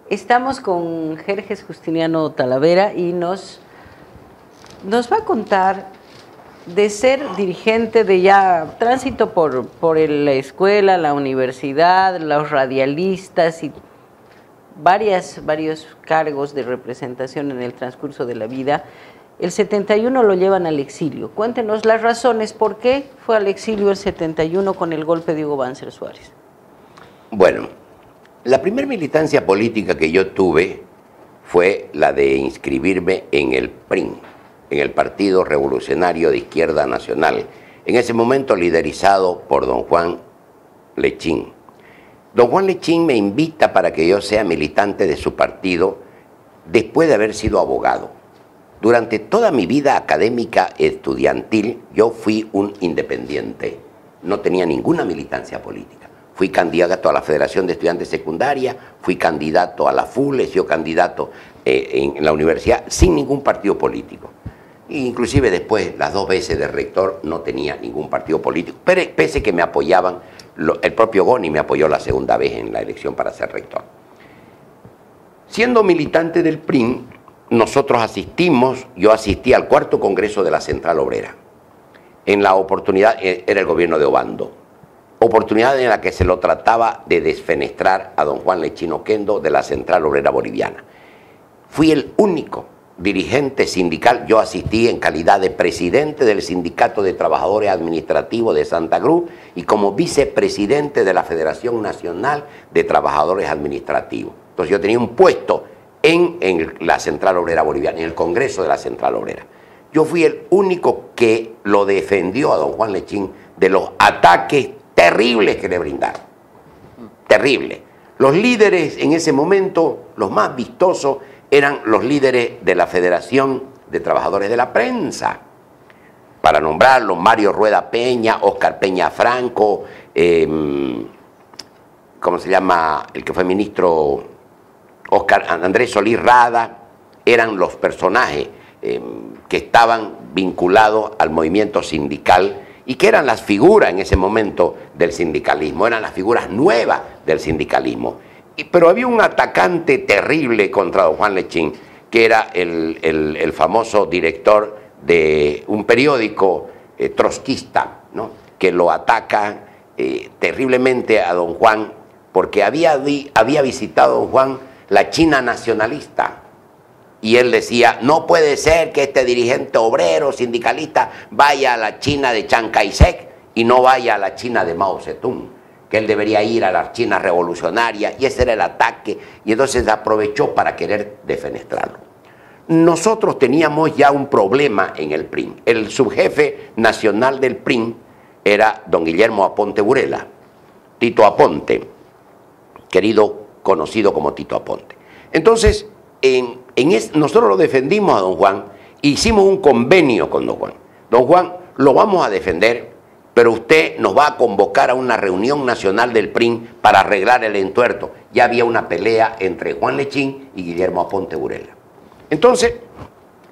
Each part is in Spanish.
Estamos con Jerjes Justiniano Talavera y nos va a contar de ser dirigente de ya tránsito por la escuela, la universidad, los radialistas y varios cargos de representación en el transcurso de la vida. El 71 lo llevan al exilio. Cuéntenos las razones por qué fue al exilio el 71 con el golpe de Hugo Banzer Suárez. Bueno, la primera militancia política que yo tuve fue la de inscribirme en el PRIN, en el Partido Revolucionario de Izquierda Nacional, en ese momento liderizado por don Juan Lechín. Don Juan Lechín me invita para que yo sea militante de su partido después de haber sido abogado. Durante toda mi vida académica estudiantil yo fui un independiente, no tenía ninguna militancia política. Fui candidato a la Federación de Estudiantes Secundaria, fui candidato a la FUL, he sido candidato en la universidad sin ningún partido político. Inclusive después, las 2 veces de rector, no tenía ningún partido político, pero pese que me apoyaban, el propio Goni me apoyó la segunda vez en la elección para ser rector. Siendo militante del PRIN, yo asistí al 4º Congreso de la Central Obrera. En la oportunidad, era el gobierno de Obando, oportunidad en la que se lo trataba de desfenestrar a don Juan Lechín Oquendo de la Central Obrera Boliviana. Fui el único dirigente sindical, yo asistí en calidad de presidente del Sindicato de Trabajadores Administrativos de Santa Cruz y como vicepresidente de la Federación Nacional de Trabajadores Administrativos. Entonces yo tenía un puesto en la Central Obrera Boliviana, en el Congreso de la Central Obrera. Yo fui el único que lo defendió a don Juan Lechín de los ataques terribles que le brindaron. Terribles. Los líderes en ese momento, los más vistosos, eran los líderes de la Federación de Trabajadores de la Prensa. Para nombrarlos, Mario Rueda Peña, Oscar Peña Franco, ¿cómo se llama? El que fue ministro, Andrés Solís Rada, eran los personajes que estaban vinculados al movimiento sindical y que eran las figuras en ese momento del sindicalismo, eran las figuras nuevas del sindicalismo. Pero había un atacante terrible contra don Juan Lechín, que era el famoso director de un periódico trotskista, ¿no? Que lo ataca terriblemente a don Juan, porque había visitado don Juan la China nacionalista. Y él decía, no puede ser que este dirigente obrero, sindicalista, vaya a la China de Chiang Kai-shek y no vaya a la China de Mao Zedong, que él debería ir a la China revolucionaria, y ese era el ataque, y entonces aprovechó para querer defenestrarlo. Nosotros teníamos ya un problema en el PRIN. El subjefe nacional del PRIN era don Guillermo Aponte Burela, Tito Aponte, conocido como Tito Aponte. Entonces, nosotros lo defendimos a don Juan, hicimos un convenio con don Juan. Don Juan, lo vamos a defender, pero usted nos va a convocar a una reunión nacional del PRIN para arreglar el entuerto. Ya había una pelea entre Juan Lechín y Guillermo Aponte Burela. Entonces,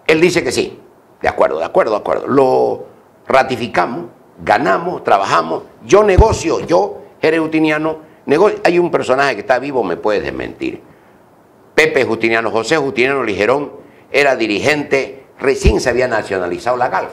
él dice que sí, de acuerdo. Lo ratificamos, ganamos, trabajamos, yo negocio, Jerjes Justiniano, hay un personaje que está vivo, me puede desmentir. Pepe Justiniano, José Justiniano Ligerón, era dirigente, recién se había nacionalizado la GALF.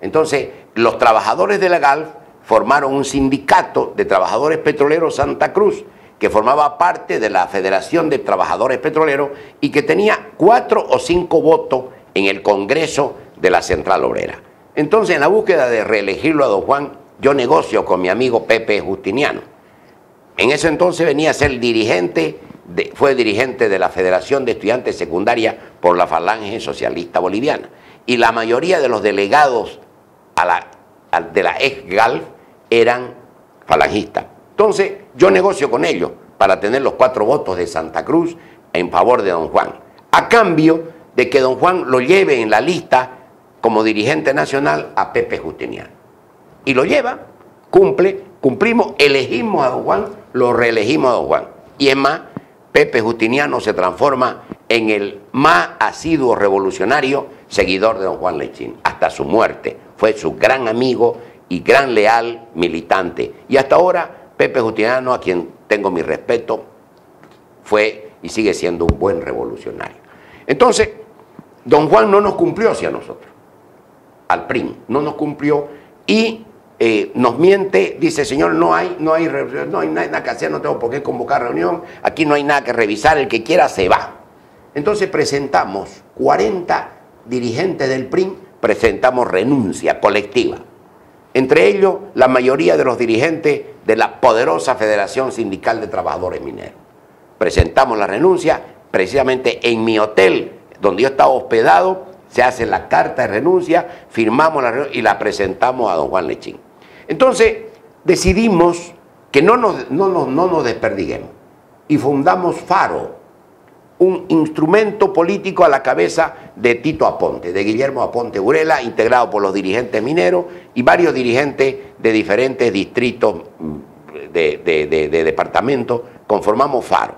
Entonces, los trabajadores de la GALF formaron un sindicato de trabajadores petroleros Santa Cruz, que formaba parte de la Federación de Trabajadores Petroleros y que tenía 4 o 5 votos en el Congreso de la Central Obrera. Entonces, en la búsqueda de reelegirlo a don Juan, yo negocio con mi amigo Pepe Justiniano. En ese entonces venía a ser dirigente, fue dirigente de la Federación de Estudiantes Secundaria por la Falange Socialista Boliviana. Y la mayoría de los delegados de la ex-GALF eran falangistas. Entonces, yo negocio con ellos para tener los 4 votos de Santa Cruz en favor de don Juan, a cambio de que don Juan lo lleve en la lista como dirigente nacional a Pepe Justiniano. Y lo lleva, cumplimos, elegimos a don Juan, lo reelegimos a don Juan. Y es más, Pepe Justiniano se transforma en el más asiduo revolucionario seguidor de don Juan Lechín, hasta su muerte. Fue su gran amigo y gran leal militante. Y hasta ahora, Pepe Justiniano, a quien tengo mi respeto, fue y sigue siendo un buen revolucionario. Entonces, don Juan no nos cumplió hacia nosotros, al PRI, no nos cumplió y nos miente, dice, señor, no hay nada que hacer, no tengo por qué convocar reunión, aquí no hay nada que revisar, el que quiera se va. Entonces presentamos 40 dirigentes del PRI, presentamos renuncia colectiva. Entre ellos, la mayoría de los dirigentes de la poderosa Federación Sindical de Trabajadores Mineros. Presentamos la renuncia, precisamente en mi hotel, donde yo estaba hospedado, se hace la carta de renuncia, firmamos la renuncia y la presentamos a don Juan Lechín. Entonces, decidimos que no nos desperdiguemos y fundamos Faro, un instrumento político a la cabeza de Tito Aponte, de Guillermo Aponte Burela, integrado por los dirigentes mineros y varios dirigentes de diferentes distritos de departamentos, conformamos Faro.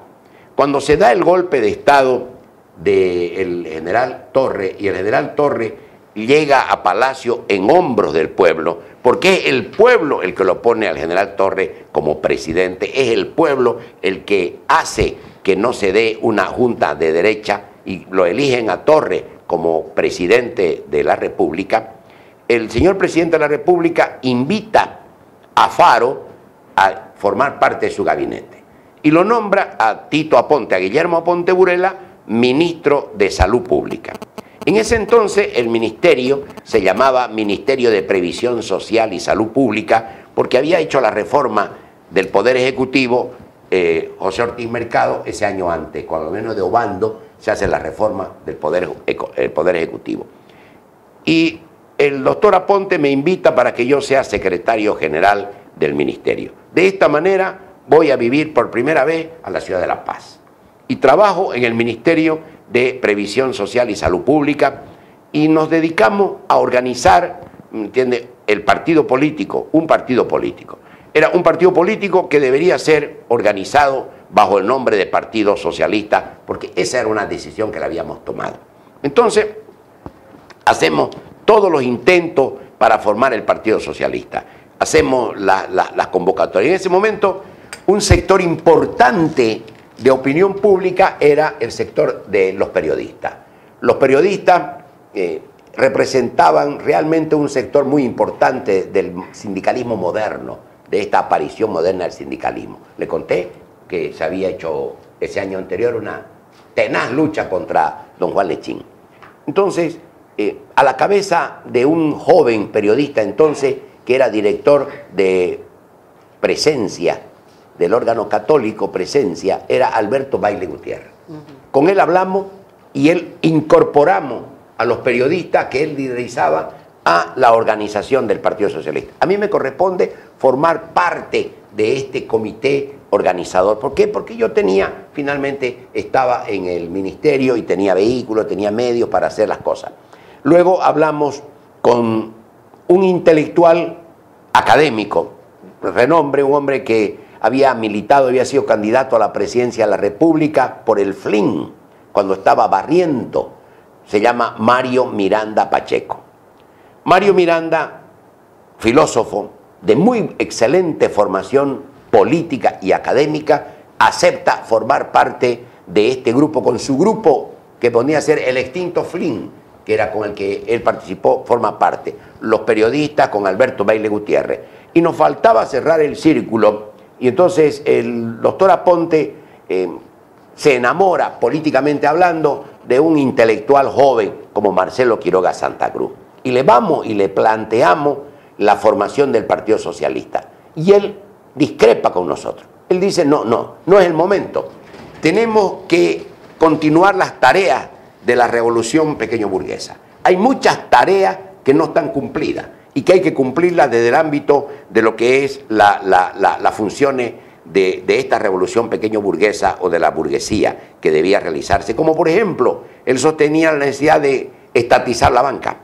Cuando se da el golpe de Estado del general Torre, y el general Torre llega a Palacio en hombros del pueblo, porque es el pueblo el que lo pone al general Torre como presidente, es el pueblo el que hace que no se dé una junta de derecha y lo eligen a Torre como presidente de la República. El señor presidente de la República invita a Faro a formar parte de su gabinete y lo nombra a Tito Aponte, a Guillermo Aponte Burela, ministro de Salud Pública. En ese entonces el ministerio se llamaba Ministerio de Previsión Social y Salud Pública porque había hecho la reforma del Poder Ejecutivo José Ortiz Mercado ese año antes, cuando menos de Obando se hace la reforma del Poder Ejecutivo. Y el doctor Aponte me invita para que yo sea secretario general del ministerio. De esta manera voy a vivir por primera vez a la ciudad de La Paz. Y trabajo en el Ministerio de Previsión Social y Salud Pública y nos dedicamos a organizar, ¿entiende?, el partido político, un partido político. Era un partido político que debería ser organizado bajo el nombre de Partido Socialista, porque esa era una decisión que la habíamos tomado. Entonces, hacemos todos los intentos para formar el Partido Socialista. Hacemos las convocatorias. En ese momento, un sector importante de opinión pública era el sector de los periodistas. Los periodistas representaban realmente un sector muy importante del sindicalismo moderno, de esta aparición moderna del sindicalismo. Le conté que se había hecho ese año anterior una tenaz lucha contra don Juan Lechín. Entonces, a la cabeza de un joven periodista entonces, que era director de Presencia, del órgano católico Presencia, era Alberto Baile Gutiérrez. Con él hablamos y él incorporamos a los periodistas que él liderizaba a la organización del Partido Socialista. A mí me corresponde formar parte de este comité organizador. ¿Por qué? Porque yo finalmente estaba en el ministerio y tenía vehículos, tenía medios para hacer las cosas. Luego hablamos con un intelectual académico, de renombre, un hombre que había militado, había sido candidato a la presidencia de la República por el FLIN, cuando estaba barriendo. Se llama Mario Miranda Pacheco. Mario Miranda, filósofo de muy excelente formación política y académica, acepta formar parte de este grupo, con su grupo que ponía a ser el extinto FLIN, que era con el que él participó, forma parte. Los periodistas con Alberto Baile Gutiérrez. Y nos faltaba cerrar el círculo, y entonces el doctor Aponte se enamora, políticamente hablando, de un intelectual joven como Marcelo Quiroga Santa Cruz. Y le vamos y le planteamos la formación del Partido Socialista. Y él discrepa con nosotros. Él dice, no es el momento. Tenemos que continuar las tareas de la revolución pequeño burguesa. Hay muchas tareas que no están cumplidas y que hay que cumplirlas desde el ámbito de lo que es las funciones de esta revolución pequeño burguesa o de la burguesía que debía realizarse. Como por ejemplo, él sostenía la necesidad de estatizar la banca.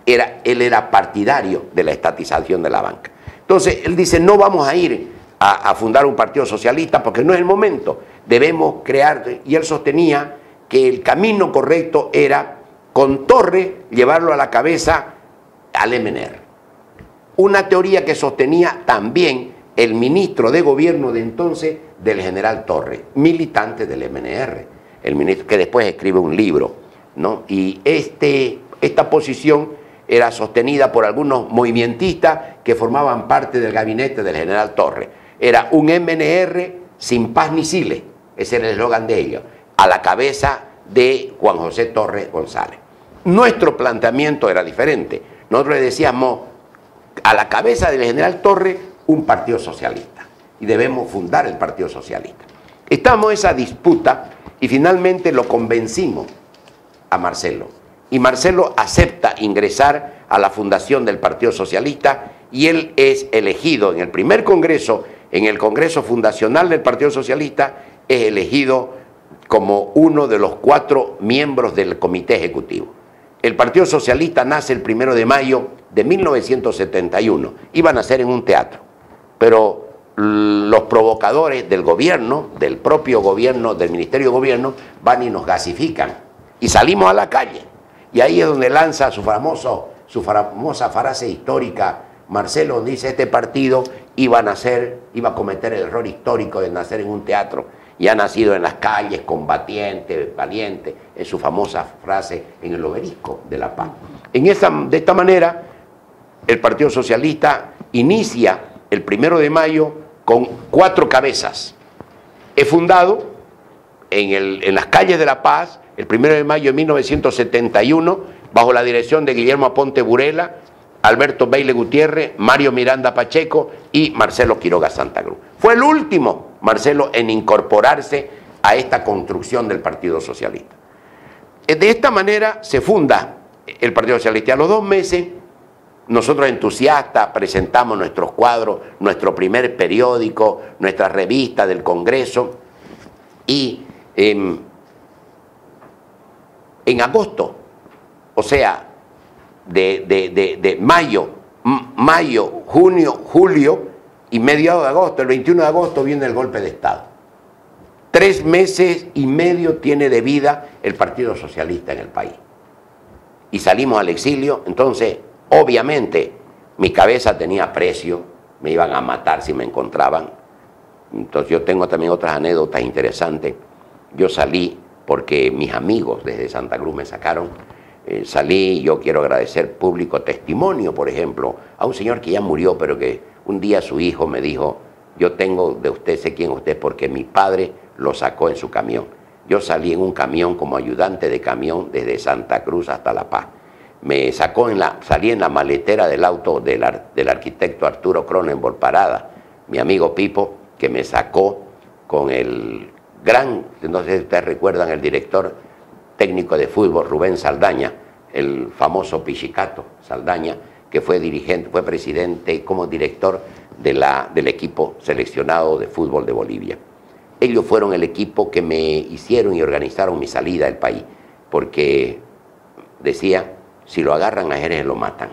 Él era partidario de la estatización de la banca. Entonces, él dice, no vamos a ir a fundar un partido socialista porque no es el momento. Debemos crear, y él sostenía que el camino correcto era, con Torre, llevarlo a la cabeza al MNR. Una teoría que sostenía también el ministro de gobierno de entonces, del general Torres, militante del MNR, el ministro que después escribe un libro, ¿no? Y esta posición era sostenida por algunos movimentistas que formaban parte del gabinete del general Torres. Era un MNR sin paz ni siles, ese era el eslogan de ellos, a la cabeza de Juan José Torres González. Nuestro planteamiento era diferente. Nosotros le decíamos a la cabeza del general Torres un partido socialista y debemos fundar el Partido Socialista. Estamos en esa disputa y finalmente lo convencimos a Marcelo. Y Marcelo acepta ingresar a la fundación del Partido Socialista y él es elegido en el primer congreso, en el Congreso Fundacional del Partido Socialista, es elegido como uno de los 4 miembros del Comité Ejecutivo. El Partido Socialista nace el 1 de mayo de 1971. Iba a nacer en un teatro, pero los provocadores del gobierno, del propio gobierno, del Ministerio de Gobierno, van y nos gasifican. Y salimos a la calle. Y ahí es donde lanza su famosa frase histórica, Marcelo, donde dice: este partido iba a cometer el error histórico de nacer en un teatro. Y ha nacido en las calles, combatiente, valiente, en su famosa frase en el Obelisco de La Paz. De esta manera, el Partido Socialista inicia el 1 de mayo con 4 cabezas. Es fundado en las calles de La Paz el 1 de mayo de 1971 bajo la dirección de Guillermo Aponte Burela, Alberto Beile Gutiérrez, Mario Miranda Pacheco y Marcelo Quiroga Santa Cruz. Fue el último Marcelo en incorporarse a esta construcción del Partido Socialista. De esta manera se funda el Partido Socialista. A los 2 meses, nosotros entusiastas presentamos nuestros cuadros, nuestro primer periódico, nuestra revista del Congreso, y en agosto, o sea, de mayo, junio, julio y mediados de agosto, el 21 de agosto viene el golpe de Estado. 3 meses y medio tiene de vida el Partido Socialista en el país. Y salimos al exilio. Entonces, obviamente, mi cabeza tenía precio, me iban a matar si me encontraban. Entonces yo tengo también otras anécdotas interesantes. Yo salí porque mis amigos desde Santa Cruz me sacaron. Salí, yo quiero agradecer público testimonio, por ejemplo, a un señor que ya murió, pero que un día su hijo me dijo: yo tengo de usted, sé quién es usted, porque mi padre lo sacó en su camión. Yo salí en un camión como ayudante de camión desde Santa Cruz hasta La Paz. Me sacó salí en la maletera del auto del arquitecto Arturo Cronenberg Parada, mi amigo Pipo, que me sacó con el gran, no sé si ustedes recuerdan, el director técnico de fútbol Rubén Saldaña, el famoso Pichicato Saldaña, que fue dirigente, fue presidente como director del equipo seleccionado de fútbol de Bolivia. Ellos fueron el equipo que me hicieron y organizaron mi salida del país, porque decía: si lo agarran a Jerez lo matan,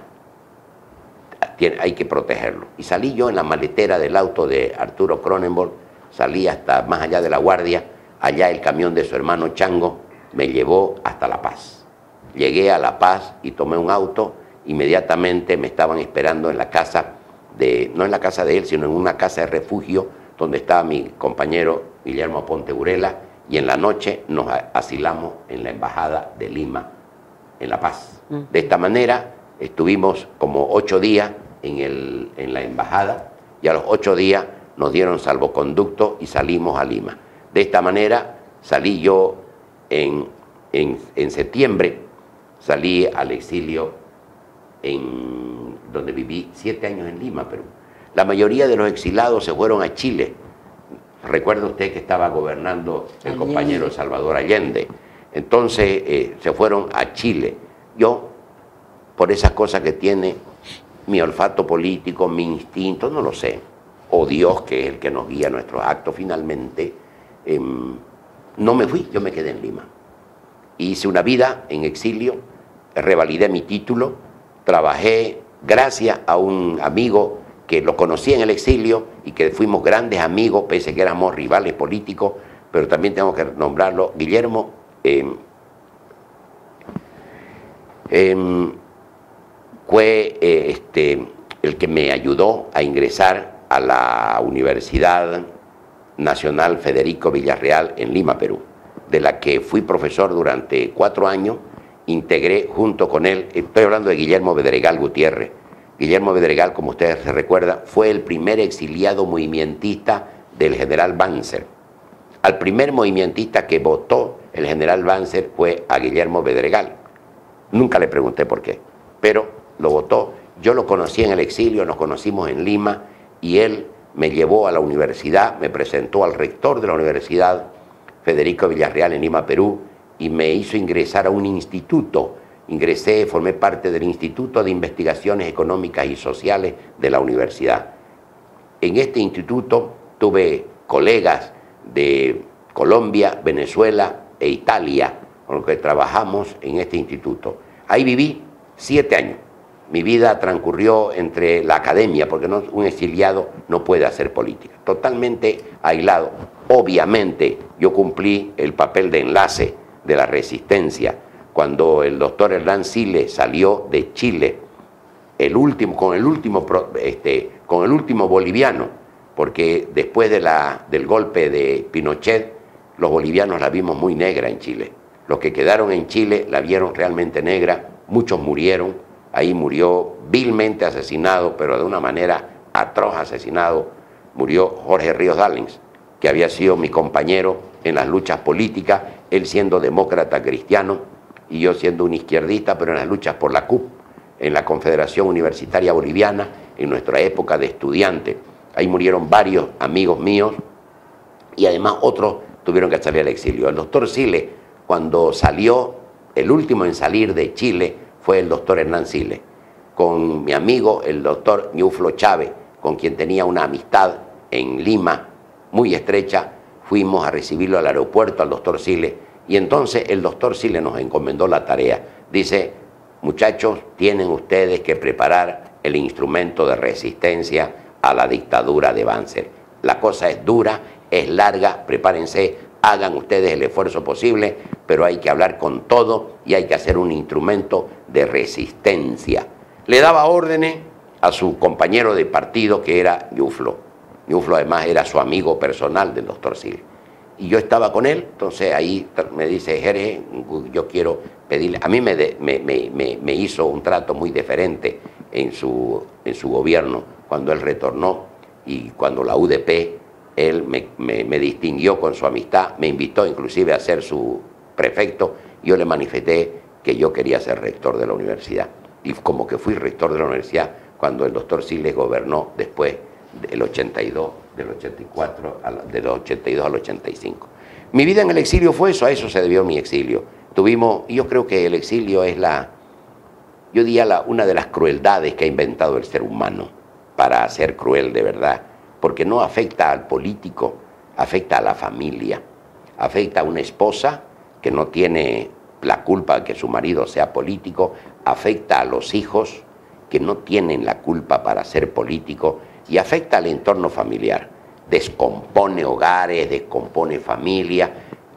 hay que protegerlo. Y salí yo en la maletera del auto de Arturo Cronenberg, salí hasta más allá de La Guardia, allá el camión de su hermano Chango me llevó hasta La Paz. Llegué a La Paz y tomé un auto, inmediatamente me estaban esperando en la casa no en la casa de él, sino en una casa de refugio donde estaba mi compañero Guillermo Aponte Burela, y en la noche nos asilamos en la Embajada de Lima, en La Paz. De esta manera estuvimos como 8 días en la embajada, y a los 8 días nos dieron salvoconducto y salimos a Lima. De esta manera salí yo en septiembre, salí al exilio donde viví 7 años en Lima, Perú. La mayoría de los exilados se fueron a Chile. Recuerda usted que estaba gobernando el compañero Salvador Allende. Entonces se fueron a Chile. Yo, por esas cosas que tiene mi olfato político, mi instinto, no lo sé, o Dios, que es el que nos guía nuestros actos, finalmente no me fui, yo me quedé en Lima. Hice una vida en exilio, revalidé mi título, trabajé gracias a un amigo que lo conocí en el exilio y que fuimos grandes amigos, pese a que éramos rivales políticos, pero también tengo que nombrarlo, Guillermo. Fue el que me ayudó a ingresar a la universidad Nacional Federico Villarreal en Lima, Perú, de la que fui profesor durante 4 años, integré junto con él, estoy hablando de Guillermo Bedregal Gutiérrez. Guillermo Bedregal, como ustedes se recuerdan, fue el primer exiliado movimentista del general Banzer. Al primer movimentista que votó el general Banzer fue a Guillermo Bedregal. Nunca le pregunté por qué, pero lo votó. Yo lo conocí en el exilio, nos conocimos en Lima y él me llevó a la universidad, me presentó al rector de la universidad, Federico Villarreal en Lima, Perú, y me hizo ingresar a un instituto. Ingresé, formé parte del Instituto de Investigaciones Económicas y Sociales de la universidad. En este instituto tuve colegas de Colombia, Venezuela e Italia, con los que trabajamos en este instituto. Ahí viví 7 años. Mi vida transcurrió entre la academia, porque un exiliado no puede hacer política, totalmente aislado. Obviamente yo cumplí el papel de enlace de la resistencia. Cuando el doctor Hernán Siles salió de Chile, con el último boliviano, porque después del golpe de Pinochet, los bolivianos la vimos muy negra en Chile. Los que quedaron en Chile la vieron realmente negra, muchos murieron, ahí murió vilmente asesinado, pero de una manera atroz asesinado, murió Jorge Ríos Dallens, que había sido mi compañero en las luchas políticas, él siendo demócrata cristiano, y yo siendo un izquierdista, pero en las luchas por la CUP, en la Confederación Universitaria Boliviana, en nuestra época de estudiante. Ahí murieron varios amigos míos y además otros tuvieron que salir al exilio. El doctor Siles, cuando salió, el último en salir de Chile fue el doctor Hernán Siles, con mi amigo el doctor Ñuflo Chávez, con quien tenía una amistad en Lima muy estrecha, fuimos a recibirlo al aeropuerto al doctor Siles. Y entonces el doctor Siles nos encomendó la tarea. Dice, muchachos, tienen ustedes que preparar el instrumento de resistencia a la dictadura de Banzer. La cosa es dura, es larga, prepárense, hagan ustedes el esfuerzo posible, pero hay que hablar con todo y hay que hacer un instrumento de resistencia. Le daba órdenes a su compañero de partido que era Ñuflo. Ñuflo además era su amigo personal del doctor Siles. Y yo estaba con él, entonces ahí me dice, Jerez, yo quiero pedirle, a mí me hizo un trato muy diferente en su gobierno cuando él retornó y cuando la UDP, él me distinguió con su amistad, me invitó inclusive a ser su prefecto, yo le manifesté que yo quería ser rector de la universidad. Y como que fui rector de la universidad cuando el doctor Siles gobernó después del 82, del 84, del 82 al 85. Mi vida en el exilio fue eso, a eso se debió mi exilio. Yo creo que el exilio es una de las crueldades que ha inventado el ser humano para ser cruel de verdad, porque no afecta al político, afecta a la familia, afecta a una esposa que no tiene la culpa de que su marido sea político, afecta a los hijos que no tienen la culpa para ser político, y afecta al entorno familiar, descompone hogares, descompone familia,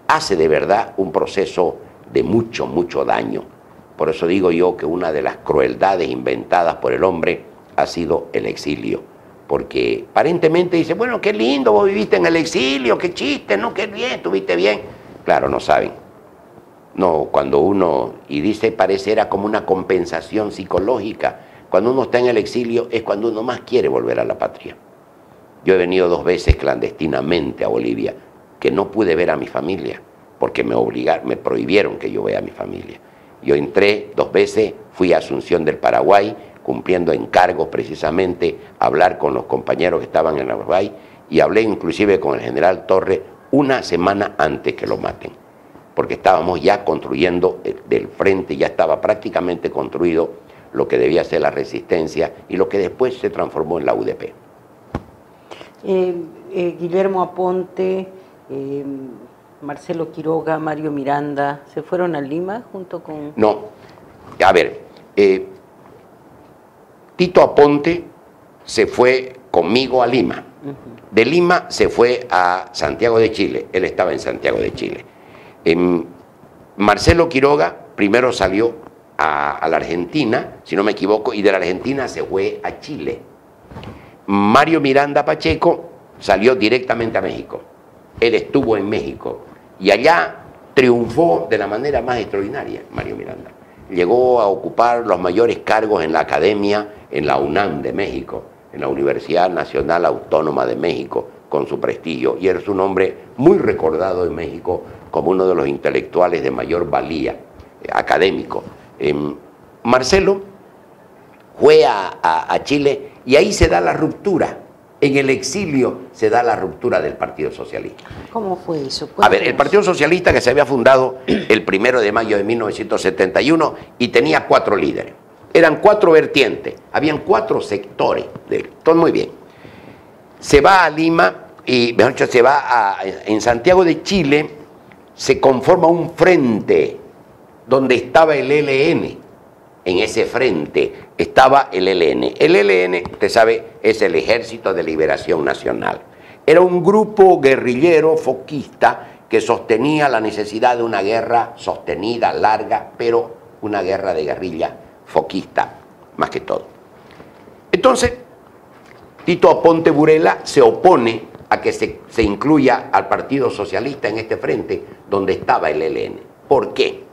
hace de verdad un proceso de mucho, mucho daño. Por eso digo yo que una de las crueldades inventadas por el hombre ha sido el exilio, porque aparentemente dice, bueno, qué lindo, vos viviste en el exilio, qué chiste, ¿no? Qué bien, estuviste bien. Claro, no saben. No, cuando uno, y dice, pareciera como una compensación psicológica. Cuando uno está en el exilio es cuando uno más quiere volver a la patria. Yo he venido 2 veces clandestinamente a Bolivia, que no pude ver a mi familia, porque me prohibieron que yo vea a mi familia. Yo entré 2 veces, fui a Asunción del Paraguay, cumpliendo encargos precisamente, a hablar con los compañeros que estaban en Paraguay, y hablé inclusive con el general Torres 1 semana antes que lo maten, porque estábamos ya construyendo del frente, ya estaba prácticamente construido lo que debía ser la resistencia y lo que después se transformó en la UDP. Guillermo Aponte, Marcelo Quiroga, Mario Miranda, ¿se fueron a Lima junto con...? No, a ver, Tito Aponte se fue conmigo a Lima. De Lima se fue a Santiago de Chile, él estaba en Santiago de Chile. Marcelo Quiroga primero salió a la Argentina, si no me equivoco, y de la Argentina se fue a Chile. Mario Miranda Pacheco salió directamente a México. él estuvo en México y allá triunfó de la manera más extraordinaria, Mario Miranda. Llegó a ocupar los mayores cargos en la academia, en la UNAM de México, en la Universidad Nacional Autónoma de México, con su prestigio, y es un hombre muy recordado en México como uno de los intelectuales de mayor valía, académico. Marcelo fue a Chile y ahí se da la ruptura. En el exilio se da la ruptura del Partido Socialista. ¿Cómo fue eso? A ver, el Partido Socialista, que se había fundado el 1 de mayo de 1971 y tenía 4 líderes. Eran 4 vertientes, habían 4 sectores de él. Todo muy bien. Se va a Lima y, mejor dicho, en Santiago de Chile se conforma un frente donde estaba el ELN. En ese frente estaba el ELN. El ELN, usted sabe, es el Ejército de Liberación Nacional. Era un grupo guerrillero foquista que sostenía la necesidad de una guerra sostenida, larga, pero una guerra de guerrilla foquista, más que todo. Entonces, Tito Aponte Burela se opone a que se incluya al Partido Socialista en este frente donde estaba el ELN. ¿Por qué?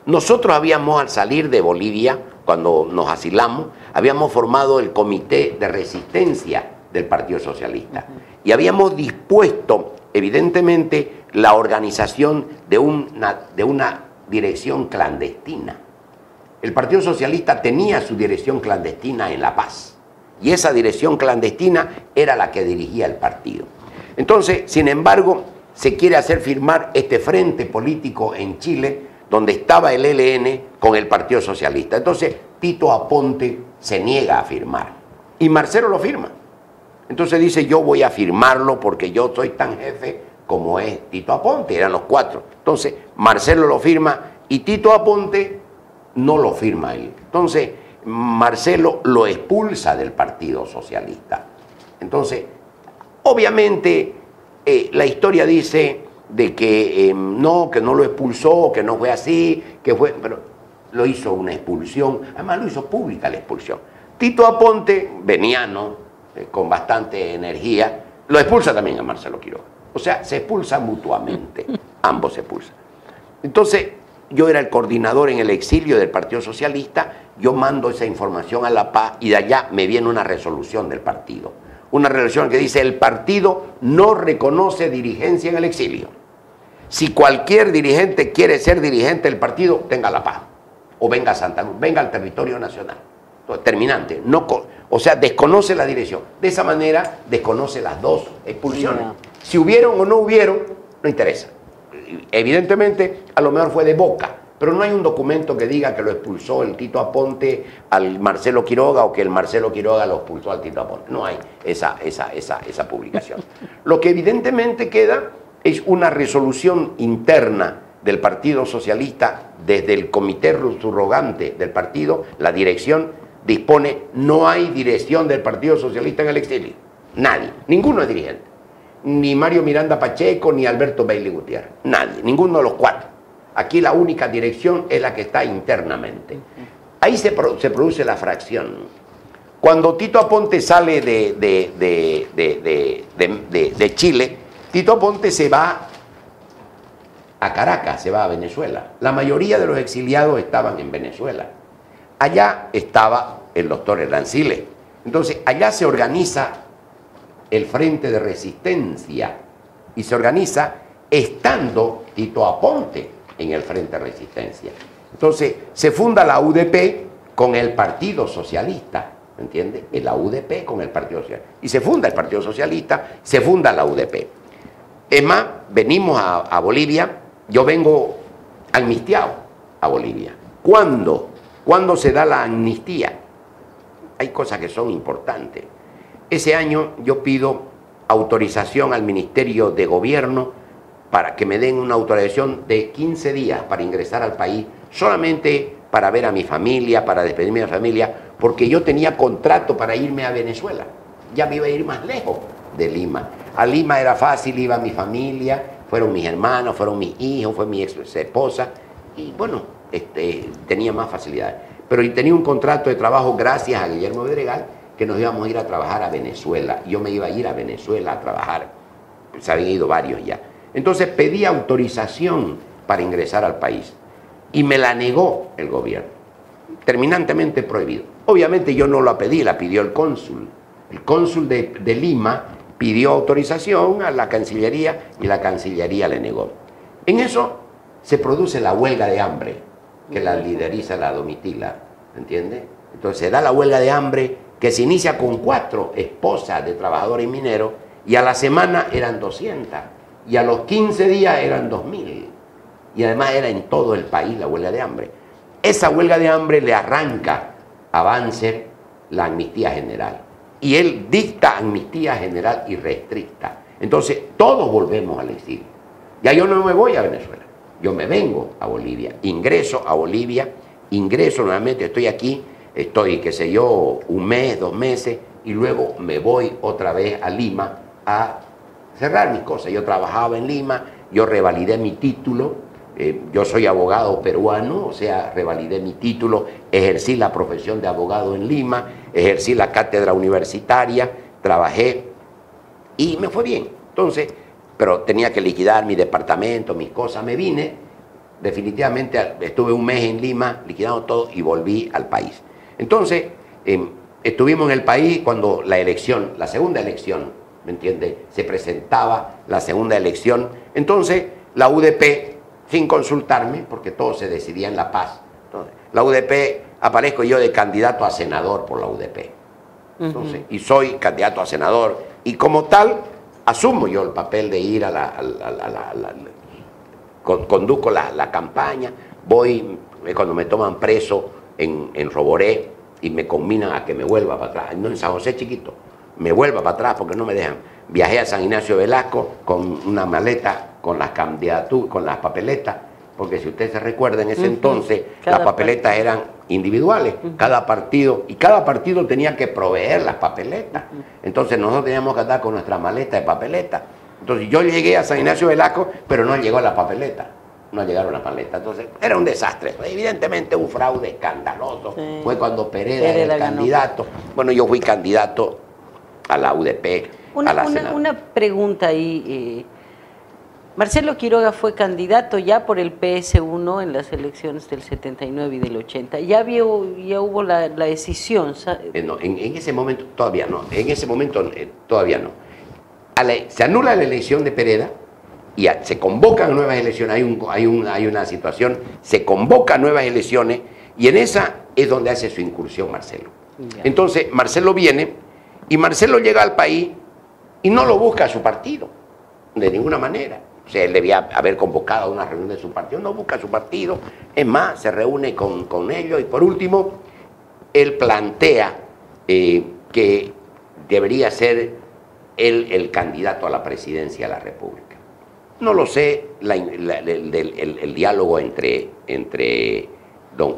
Nosotros habíamos, al salir de Bolivia, cuando nos asilamos, habíamos formado el Comité de Resistencia del Partido Socialista y habíamos dispuesto, evidentemente, la organización de una dirección clandestina. El Partido Socialista tenía su dirección clandestina en La Paz y esa dirección clandestina era la que dirigía el partido. Entonces, sin embargo, se quiere hacer firmar este frente político en Chile donde estaba el ELN con el Partido Socialista. Entonces, Tito Aponte se niega a firmar. Y Marcelo lo firma. Entonces dice, yo voy a firmarlo porque yo soy tan jefe como es Tito Aponte. Eran los 4. Entonces, Marcelo lo firma y Tito Aponte no lo firma él. Entonces, Marcelo lo expulsa del Partido Socialista. Entonces, obviamente, la historia dice de que no lo expulsó, que no fue así, pero lo hizo una expulsión, además lo hizo pública la expulsión. Tito Aponte, veniano, con bastante energía, lo expulsa también a Marcelo Quiroga. O sea, se expulsan mutuamente, ambos se expulsan. Entonces, yo era el coordinador en el exilio del Partido Socialista, yo mando esa información a La Paz y de allá me viene una resolución del partido. Una resolución que dice, el partido no reconoce dirigencia en el exilio. Si cualquier dirigente quiere ser dirigente del partido, tenga La Paz o venga a Santa Cruz, venga al territorio nacional. Entonces, terminante. No, o sea, desconoce la dirección. De esa manera, desconoce las 2 expulsiones. Si hubieron o no hubieron, no interesa. Evidentemente, a lo mejor fue de boca, pero no hay un documento que diga que lo expulsó el Tito Aponte al Marcelo Quiroga o que el Marcelo Quiroga lo expulsó al Tito Aponte. No hay esa publicación. Lo que evidentemente queda es una resolución interna del Partido Socialista desde el comité subrogante del partido. La dirección dispone, no hay dirección del Partido Socialista en el exilio. Nadie, ninguno es dirigente. Ni Mario Miranda Pacheco, ni Alberto Bailey Gutiérrez. Nadie, ninguno de los 4. Aquí la única dirección es la que está internamente. Ahí se produce la fracción. Cuando Tito Aponte sale de Chile, Tito Aponte se va a Caracas, se va a Venezuela. La mayoría de los exiliados estaban en Venezuela. Allá estaba el doctor Herrancile. Entonces, allá se organiza el Frente de Resistencia y se organiza estando Tito Aponte en el Frente de Resistencia. Entonces, se funda la UDP con el Partido Socialista, ¿me entiende? La UDP con el Partido Socialista. Y se funda el Partido Socialista, se funda la UDP. Es más, venimos a Bolivia, yo vengo amnistiado a Bolivia. ¿Cuándo? ¿Cuándo se da la amnistía? Hay cosas que son importantes. Ese año yo pido autorización al Ministerio de Gobierno para que me den una autorización de 15 días para ingresar al país, solamente para ver a mi familia, para despedirme de mi familia, porque yo tenía contrato para irme a Venezuela. Ya me iba a ir más lejos de Lima. A Lima era fácil, iba mi familia, fueron mis hermanos, fueron mis hijos, fue mi ex esposa, y bueno, tenía más facilidades. Pero tenía un contrato de trabajo gracias a Guillermo Bedregal, que nos íbamos a ir a trabajar a Venezuela. Yo me iba a ir a Venezuela a trabajar, se habían ido varios ya. Entonces pedí autorización para ingresar al país y me la negó el gobierno, terminantemente prohibido. Obviamente yo no la pedí, la pidió el cónsul. El cónsul de Lima pidió autorización a la Cancillería y la Cancillería le negó. En eso se produce la huelga de hambre, que la lideriza la Domitila, ¿entiende? Entonces se da la huelga de hambre que se inicia con 4 esposas de trabajadores mineros y a la semana eran 200 y a los 15 días eran 2000 y además era en todo el país la huelga de hambre. Esa huelga de hambre le arranca a Banzer la amnistía general y él dicta amnistía general irrestricta. Entonces todos volvemos al exilio. Ya yo no me voy a Venezuela, yo me vengo a Bolivia, ingreso a Bolivia, ingreso nuevamente, estoy aquí, estoy, qué sé yo, 1 mes, 2 meses, y luego me voy otra vez a Lima a cerrar mis cosas. Yo trabajaba en Lima, yo revalidé mi título, yo soy abogado peruano, o sea, revalidé mi título, ejercí la profesión de abogado en Lima, ejercí la cátedra universitaria, trabajé y me fue bien. Entonces, pero tenía que liquidar mi departamento, mis cosas, me vine, definitivamente estuve 1 mes en Lima liquidando todo y volví al país. Entonces, estuvimos en el país cuando la elección, la segunda elección, ¿me entiende? Se presentaba la segunda elección. Entonces, la UDP, sin consultarme, porque todo se decidía en La Paz, entonces, la UDP, aparezco yo de candidato a senador por la UDP. Entonces, y soy candidato a senador, y como tal, asumo yo el papel de ir a conduzco la campaña, voy, cuando me toman preso en Roboré y me combinan a que me vuelva para atrás, no en San José chiquito, me vuelva para atrás porque no me dejan. Viajé a San Ignacio de Velasco con una maleta con las candidaturas, con las papeletas, porque si usted se recuerda, en ese entonces las papeletas eran individuales, cada partido tenía que proveer las papeletas. Entonces nosotros teníamos que andar con nuestra maleta de papeletas. Entonces yo llegué a San Ignacio de Velasco, pero no llegó la papeleta. No llegaron las paletas. Entonces era un desastre. Evidentemente un fraude escandaloso. Sí. Fue cuando Pereda era el candidato. Bueno, yo fui candidato a la UDP, a la Senado. Una pregunta ahí. Marcelo Quiroga fue candidato ya por el PS1 en las elecciones del 79 y del 80. Ya hubo la decisión. No, en ese momento todavía no. En ese momento todavía no. Se anula la elección de Pereda y se convocan nuevas elecciones. Hay una situación, se convocan nuevas elecciones y en esa es donde hace su incursión Marcelo. Ya. Entonces Marcelo viene y Marcelo llega al país y no lo busca a su partido, de ninguna manera. O sea, él debía haber convocado a una reunión de su partido, no busca a su partido, es más, se reúne con ellos y por último, él plantea que debería ser él el candidato a la presidencia de la República. No lo sé, el diálogo entre don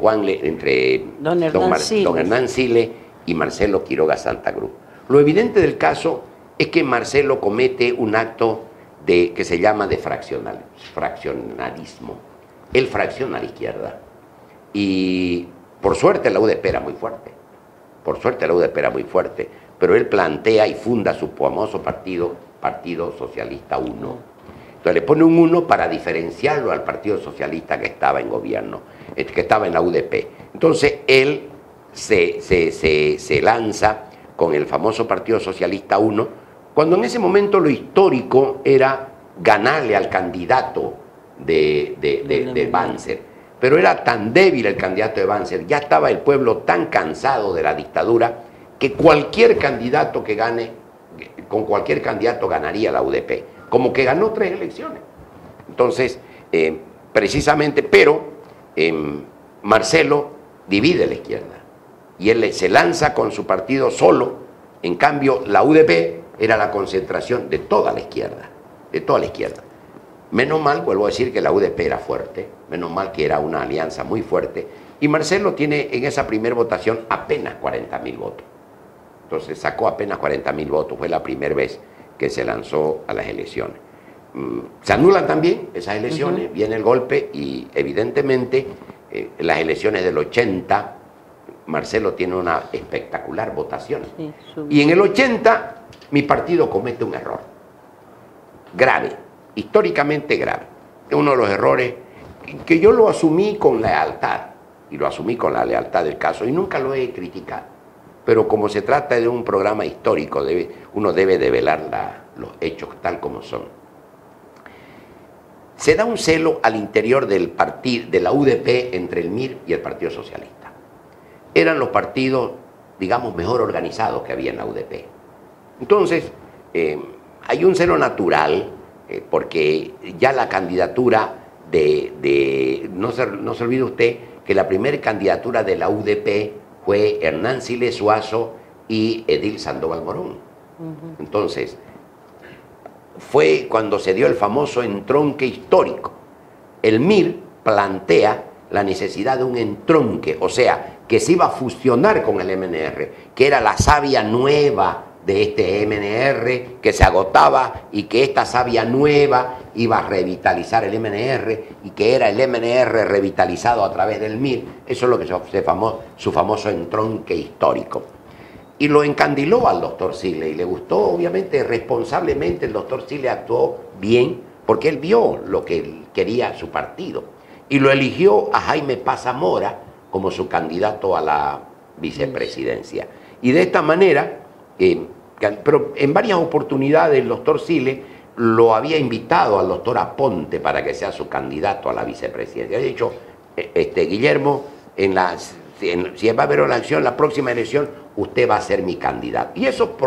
Hernán Siles y Marcelo Quiroga Santa Cruz. Lo evidente del caso es que Marcelo comete un acto que se llama de fraccionalismo. Él fracciona a la izquierda. Y por suerte la UDP era muy fuerte. Pero él plantea y funda su famoso Partido Socialista 1. Entonces le pone un 1 para diferenciarlo al Partido Socialista que estaba en gobierno, que estaba en la UDP. Entonces él se lanza con el famoso Partido Socialista 1, cuando en ese momento lo histórico era ganarle al candidato de Banzer. Pero era tan débil el candidato de Banzer, ya estaba el pueblo tan cansado de la dictadura, que cualquier candidato que gane, con cualquier candidato ganaría la UDP, como que ganó 3 elecciones. Entonces, precisamente, pero Marcelo divide la izquierda y él se lanza con su partido solo. En cambio, la UDP era la concentración de toda la izquierda, Menos mal, vuelvo a decir, que la UDP era fuerte, menos mal que era una alianza muy fuerte, y Marcelo tiene en esa primera votación apenas 40.000 votos. Entonces sacó apenas 40.000 votos, fue la primera vez que se lanzó a las elecciones. Se anulan también esas elecciones, viene el golpe y evidentemente en las elecciones del 80 Marcelo tiene una espectacular votación. Sí, y en el 80 mi partido comete un error grave, históricamente grave. Es uno de los errores que yo lo asumí con lealtad, y lo asumí con la lealtad del caso, y nunca lo he criticado. Pero como se trata de un programa histórico, uno debe develar los hechos tal como son. Se da un celo al interior del partido, de la UDP, entre el MIR y el Partido Socialista. Eran los partidos, digamos, mejor organizados que había en la UDP. Entonces, hay un celo natural, porque ya la candidatura no se olvide usted que la primera candidatura de la UDP fue Hernán Siles Suazo y Edil Sandoval Morón. Entonces, fue cuando se dio el famoso entronque histórico. El MIR plantea la necesidad de un entronque, o sea, que se iba a fusionar con el MNR, que era la savia nueva de este MNR, que se agotaba, y que esta savia nueva iba a revitalizar el MNR, y que era el MNR revitalizado a través del MIR. Eso es lo que su famoso entronque histórico. Y lo encandiló al doctor Siles, y le gustó, obviamente, responsablemente. El doctor Siles actuó bien, porque él vio lo que quería su partido, y lo eligió a Jaime Paz Zamora como su candidato a la vicepresidencia. Y de esta manera, pero en varias oportunidades el doctor Siles lo había invitado al doctor Aponte para que sea su candidato a la vicepresidencia. Había dicho, Guillermo, si va a haber una elección, la próxima elección, usted va a ser mi candidato. Y eso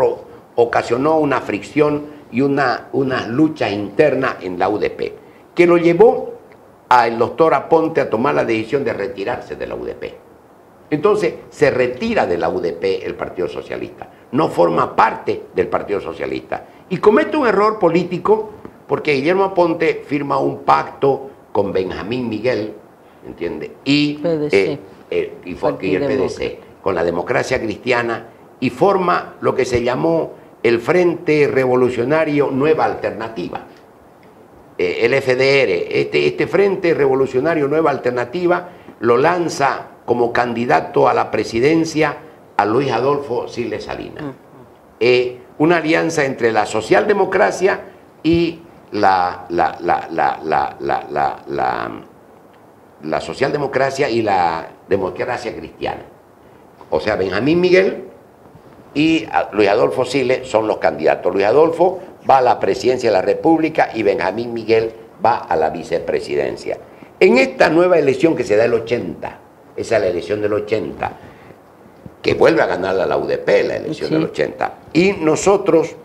ocasionó una fricción y una lucha interna en la UDP, que lo llevó al doctor Aponte a tomar la decisión de retirarse de la UDP. Entonces se retira de la UDP el Partido Socialista, no forma parte del Partido Socialista, y comete un error político, porque Guillermo Aponte firma un pacto con Benjamín Miguel, ¿entiende? Y el PDC, con la Democracia Cristiana, y forma lo que se llamó el Frente Revolucionario Nueva Alternativa, el FDR. Este Frente Revolucionario Nueva Alternativa lo lanza como candidato a la presidencia a Luis Adolfo Siles Salinas. Una alianza entre la socialdemocracia y la socialdemocracia y la democracia cristiana. O sea, Benjamín Miguel y Luis Adolfo Siles son los candidatos. Luis Adolfo va a la presidencia de la República y Benjamín Miguel va a la vicepresidencia. En esta nueva elección que se da el 80, esa es la elección del 80, que vuelve a ganar la UDP, la elección del 80. Y nosotros,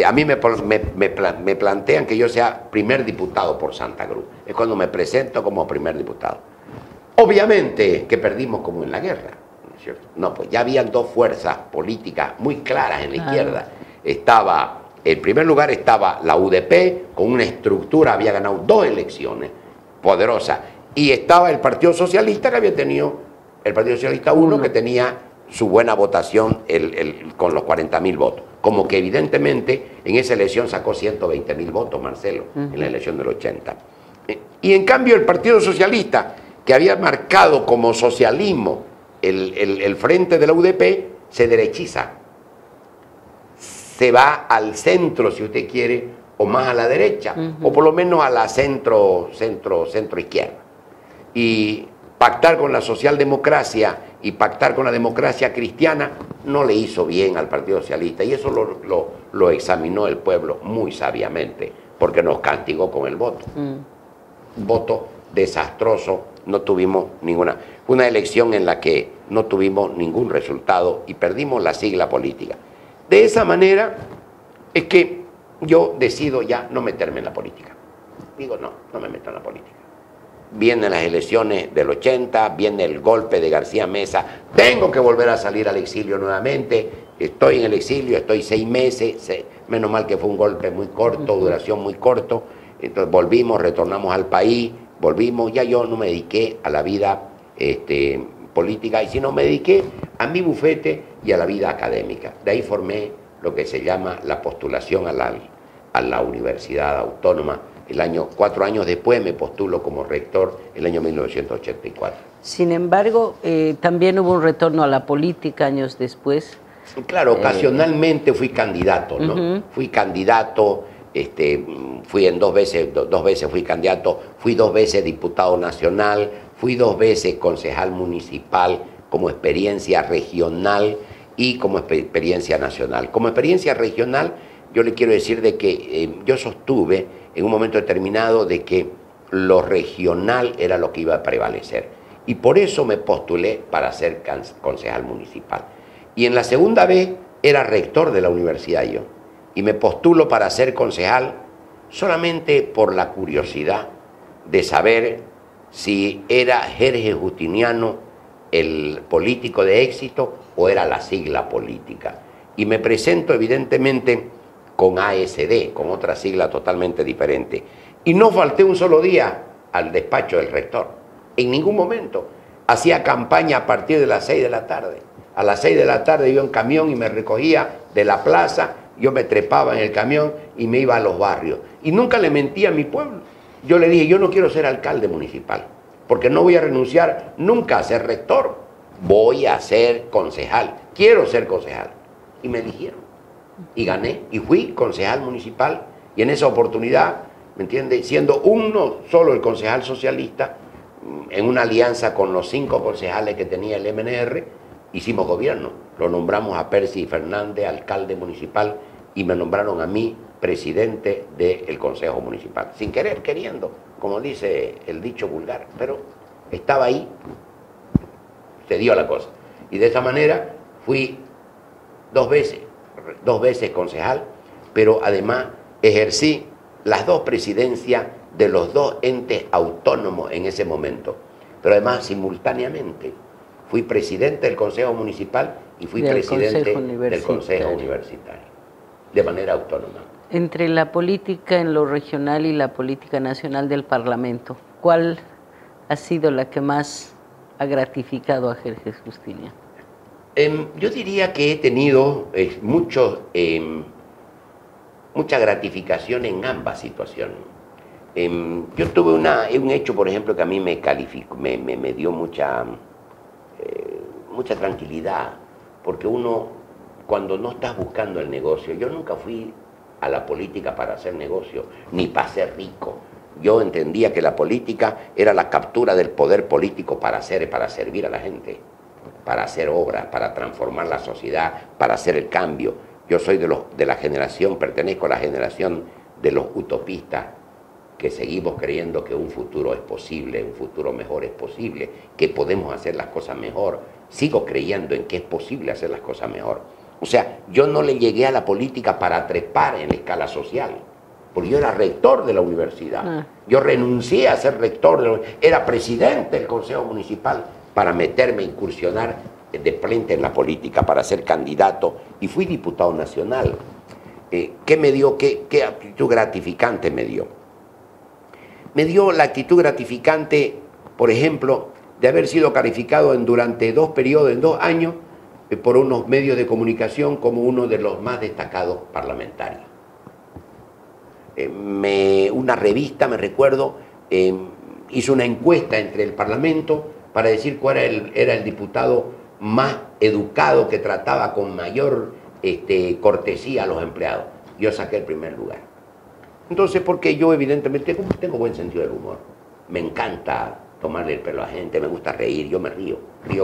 a mí me plantean que yo sea primer diputado por Santa Cruz. Es cuando me presento como primer diputado. Obviamente que perdimos como en la guerra, ¿no es cierto? No, pues ya habían dos fuerzas políticas muy claras en la izquierda. En primer lugar estaba la UDP, con una estructura, había ganado 2 elecciones poderosas. Y estaba el Partido Socialista, que había tenido, el Partido Socialista 1, que tenía su buena votación con los 40.000 votos. Como que evidentemente en esa elección sacó 120.000 votos, Marcelo, en la elección del 80. Y en cambio el Partido Socialista, que había marcado como socialismo el frente de la UDP, se derechiza. Se va al centro, si usted quiere, o más a la derecha, o por lo menos a la centro izquierda. Y pactar con la socialdemocracia y pactar con la democracia cristiana no le hizo bien al Partido Socialista, y eso lo examinó el pueblo muy sabiamente, porque nos castigó con el voto. Un voto desastroso, no tuvimos ninguna. Fue una elección en la que no tuvimos ningún resultado y perdimos la sigla política. De esa manera es que yo decido ya no meterme en la política. Digo, no me meto en la política. Vienen las elecciones del 80, viene el golpe de García Meza, tengo que volver a salir al exilio nuevamente, estoy en el exilio, estoy 6 meses, menos mal que fue un golpe muy corto, duración muy corto, entonces volvimos, retornamos al país, volvimos, ya yo no me dediqué a la vida política, y sino me dediqué a mi bufete y a la vida académica. De ahí formé lo que se llama la postulación a la Universidad Autónoma. 4 años después me postulo como rector, el año 1984. Sin embargo, también hubo un retorno a la política años después. Claro, ocasionalmente fui candidato, ¿no? Fui candidato Fui en dos veces fui candidato, fui 2 veces diputado nacional, fui 2 veces concejal municipal como experiencia regional y como experiencia nacional. Como experiencia regional, yo le quiero decir de que yo sostuve en un momento determinado de que lo regional era lo que iba a prevalecer. Y por eso me postulé para ser concejal municipal. Y en la segunda vez era rector de la universidad yo. Y me postulo para ser concejal solamente por la curiosidad de saber si era Jerjes Justiniano el político de éxito o era la sigla política. Y me presento evidentemente con ASD, con otra sigla totalmente diferente. Y no falté un solo día al despacho del rector, en ningún momento. Hacía campaña a partir de las 6 de la tarde. A las 6 de la tarde iba en camión y me recogía de la plaza, yo me trepaba en el camión y me iba a los barrios. Y nunca le mentí a mi pueblo. Yo le dije, yo no quiero ser alcalde municipal, porque no voy a renunciar nunca a ser rector. Voy a ser concejal, quiero ser concejal. Y me eligieron. Y gané, y fui concejal municipal. Y en esa oportunidad, ¿me entiende? Siendo uno solo el concejal socialista, en una alianza con los 5 concejales que tenía el MNR, hicimos gobierno. Lo nombramos a Percy Fernández, alcalde municipal, y me nombraron a mí presidente del Consejo Municipal. Sin querer, queriendo, como dice el dicho vulgar, pero estaba ahí, se dio la cosa. Y de esa manera fui 2 veces concejal, pero además ejercí las 2 presidencias de los 2 entes autónomos en ese momento. Pero además simultáneamente fui presidente del Consejo Municipal y fui presidente del Consejo Universitario, de manera autónoma. Entre la política en lo regional y la política nacional del Parlamento, ¿cuál ha sido la que más ha gratificado a Jerjes Justiniano? Yo diría que he tenido mucha gratificación en ambas situaciones. Yo tuve un hecho, por ejemplo, que a mí me dio mucha tranquilidad, porque uno, cuando no estás buscando el negocio, yo nunca fui a la política para hacer negocio, ni para ser rico. Yo entendía que la política era la captura del poder político para servir a la gente, para hacer obras, para transformar la sociedad, para hacer el cambio. Yo soy de la generación, pertenezco a la generación de los utopistas, que seguimos creyendo que un futuro es posible, un futuro mejor es posible, que podemos hacer las cosas mejor. Sigo creyendo en que es posible hacer las cosas mejor. O sea, yo no le llegué a la política para trepar en la escala social, porque yo era rector de la universidad. Yo renuncié a ser rector, era presidente del Consejo Municipal para meterme, incursionar de frente en la política, para ser candidato, y fui diputado nacional. ¿Qué me dio? ¿Qué actitud gratificante me dio? Me dio la actitud gratificante, por ejemplo, de haber sido calificado durante 2 periodos, en 2 años, por unos medios de comunicación como uno de los más destacados parlamentarios. Una revista, me recuerdo, hizo una encuesta entre el Parlamento para decir cuál era el diputado más educado, que trataba con mayor cortesía a los empleados. Yo saqué el primer lugar. Entonces, porque yo evidentemente tengo buen sentido del humor. Me encanta tomarle el pelo a la gente, me gusta reír, yo me río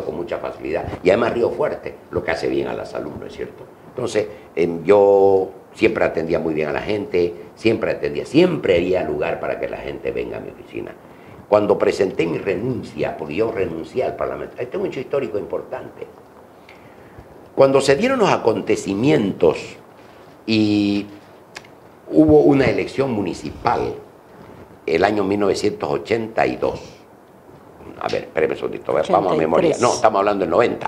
con mucha facilidad. Y además río fuerte, lo que hace bien a la salud, ¿no es cierto? Entonces, yo siempre atendía muy bien a la gente, siempre haría lugar para que la gente venga a mi oficina. Cuando presenté mi renuncia, porque yo renuncié al Parlamento, este es un hecho histórico importante. Cuando se dieron los acontecimientos y hubo una elección municipal el año 1982. A ver, espéreme un segundito, vamos a memoria. No, estamos hablando del 90.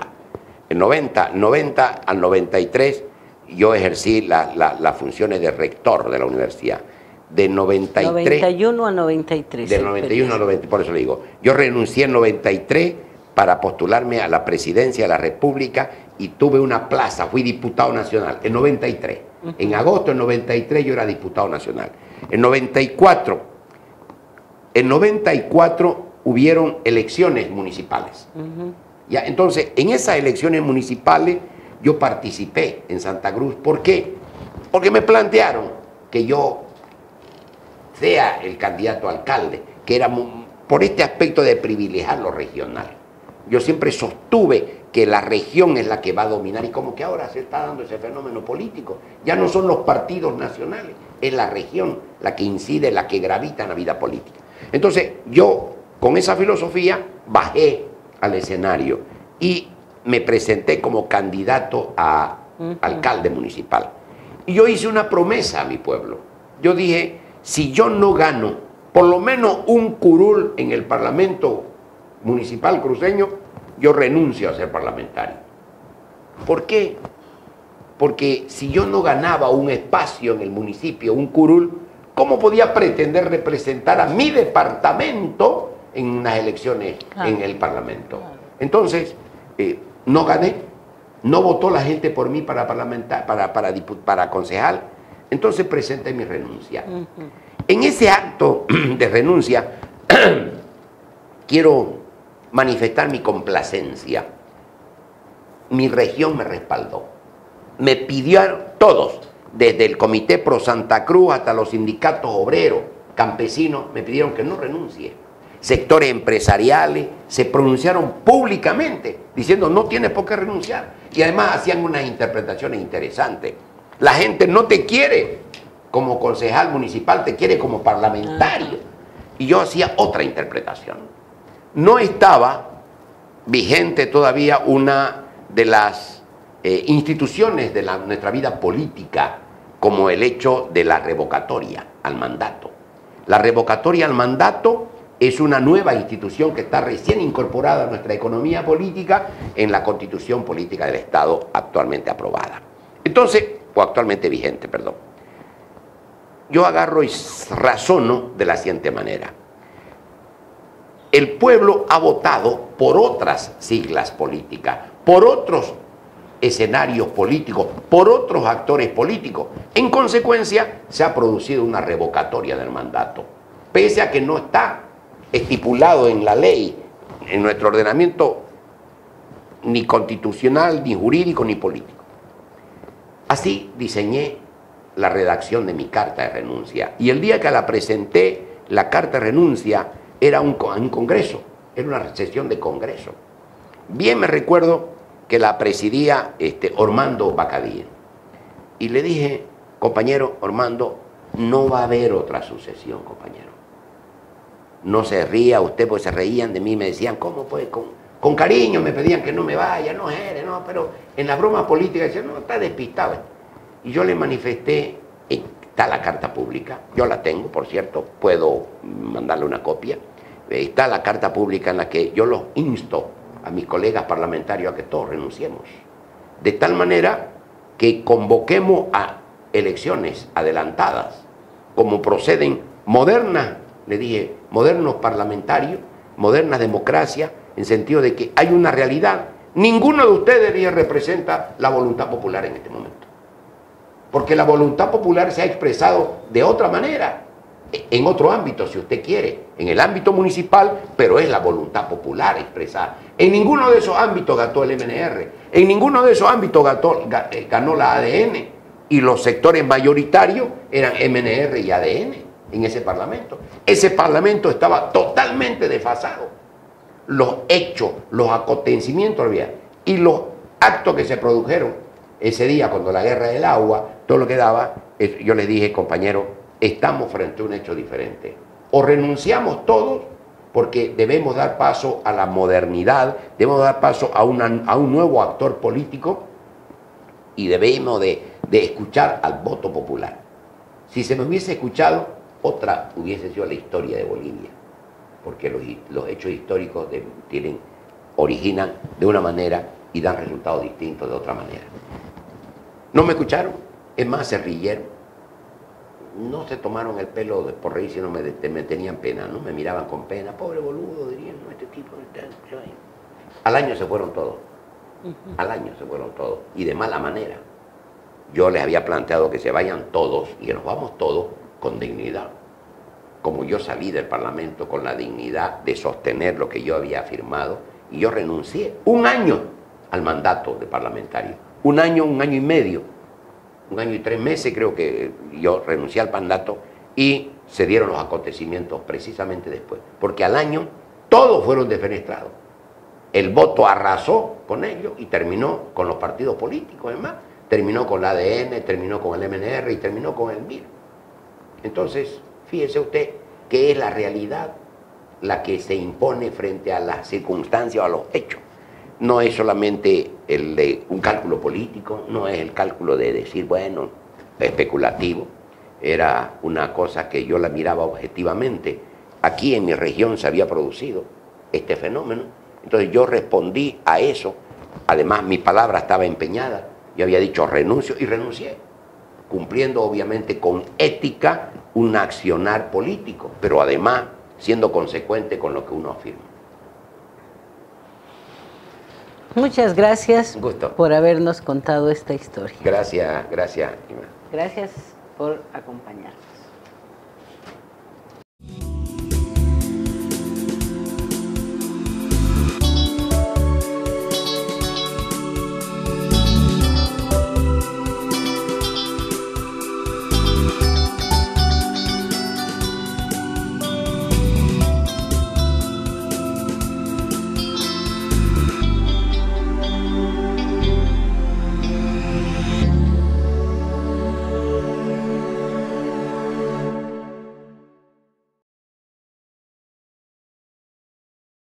El 90 al 93 yo ejercí las funciones de rector de la universidad. De 91 a 93. Del 91 a 93, por eso le digo. Yo renuncié en 93 para postularme a la presidencia de la República y tuve una plaza, fui diputado nacional, en 93. En agosto del 93 yo era diputado nacional. En 94 hubieron elecciones municipales. Ya, entonces, en esas elecciones municipales yo participé en Santa Cruz. ¿Por qué? Porque me plantearon que yo sea el candidato a alcalde, que era por este aspecto de privilegiar lo regional. Yo siempre sostuve que la región es la que va a dominar, y como que ahora se está dando ese fenómeno político. Ya no son los partidos nacionales, es la región la que incide, la que gravita en la vida política. Entonces yo, con esa filosofía, bajé al escenario y me presenté como candidato a alcalde municipal. Y yo hice una promesa a mi pueblo. Yo dije, si yo no gano por lo menos un curul en el Parlamento Municipal cruceño, yo renuncio a ser parlamentario. ¿Por qué? Porque si yo no ganaba un espacio en el municipio, un curul, ¿cómo podía pretender representar a mi departamento en las elecciones en el Parlamento? Entonces, no gané, no votó la gente por mí para concejal, entonces presenté mi renuncia. En ese acto de renuncia, quiero manifestar mi complacencia. Mi región me respaldó. Me pidieron todos, desde el Comité Pro Santa Cruz hasta los sindicatos obreros, campesinos, me pidieron que no renuncie. Sectores empresariales se pronunciaron públicamente diciendo no tienes por qué renunciar. Y además hacían unas interpretaciones interesantes. La gente no te quiere como concejal municipal, te quiere como parlamentario. Y yo hacía otra interpretación. No estaba vigente todavía una de las instituciones de nuestra vida política, como el hecho de la revocatoria al mandato. La revocatoria al mandato es una nueva institución que está recién incorporada a nuestra economía política en la Constitución Política del Estado actualmente aprobada. Entonces, o actualmente vigente, perdón. Yo agarro y razono de la siguiente manera. El pueblo ha votado por otras siglas políticas, por otros escenarios políticos, por otros actores políticos. En consecuencia, se ha producido una revocatoria del mandato, pese a que no está estipulado en la ley, en nuestro ordenamiento, ni constitucional, ni jurídico, ni político. Así diseñé la redacción de mi carta de renuncia. Y el día que la presenté, la carta de renuncia era un congreso, era una sesión de congreso. Bien me recuerdo que la presidía Ormando Bacadíe. Y le dije, compañero Ormando, no va a haber otra sucesión, compañero. No se ría usted, porque se reían de mí, me decían, ¿cómo pues? Con cariño me pedían que no me vaya, no, no, pero en la broma política decían, no, está despistado. Y yo le manifesté, está la carta pública, yo la tengo, por cierto, puedo mandarle una copia. Está la carta pública en la que yo los insto a mis colegas parlamentarios a que todos renunciemos. De tal manera que convoquemos a elecciones adelantadas, como proceden modernas, le dije, modernos parlamentarios, moderna democracia, en sentido de que hay una realidad. Ninguno de ustedes representa la voluntad popular en este momento. Porque la voluntad popular se ha expresado de otra manera, en otro ámbito, si usted quiere, en el ámbito municipal, pero es la voluntad popular expresada. En ninguno de esos ámbitos ganó el MNR, en ninguno de esos ámbitos ganó la ADN, y los sectores mayoritarios eran MNR y ADN en ese parlamento. Ese parlamento estaba totalmente desfasado. Los hechos, los acontecimientos y los actos que se produjeron ese día, cuando la guerra del agua, todo lo que daba, yo les dije, compañero, estamos frente a un hecho diferente. O renunciamos todos, porque debemos dar paso a la modernidad, debemos dar paso a un nuevo actor político, y debemos de escuchar al voto popular. Si se me hubiese escuchado, otra hubiese sido la historia de Bolivia, porque los hechos históricos originan de una manera y dan resultados distintos de otra manera. No me escucharon, es más, se rieron. No se tomaron el pelo por reír, sino me tenían pena, ¿no? Me miraban con pena, pobre boludo, dirían, no, este tipo está... Al año se fueron todos, al año se fueron todos, y de mala manera. Yo les había planteado que se vayan todos, y que nos vamos todos con dignidad. Como yo salí del Parlamento con la dignidad de sostener lo que yo había afirmado, y yo renuncié 1 año al mandato de parlamentario. 1 año y medio, 1 año y 3 meses creo que yo renuncié al mandato, y se dieron los acontecimientos precisamente después, porque al año todos fueron defenestrados. El voto arrasó con ellos y terminó con los partidos políticos, además, terminó con la ADN, terminó con el MNR y terminó con el MIR. Entonces, fíjese usted que es la realidad la que se impone frente a las circunstancias o a los hechos. No es solamente el de un cálculo político, no es el cálculo de decir, bueno, especulativo. Era una cosa que yo la miraba objetivamente. Aquí en mi región se había producido este fenómeno. Entonces yo respondí a eso. Además, mi palabra estaba empeñada. Yo había dicho renuncio y renuncié, cumpliendo obviamente con ética un accionar político, pero además siendo consecuente con lo que uno afirma. Muchas gracias Gusto. por habernos contado esta historia. Gracias, gracias. Gracias por acompañarnos.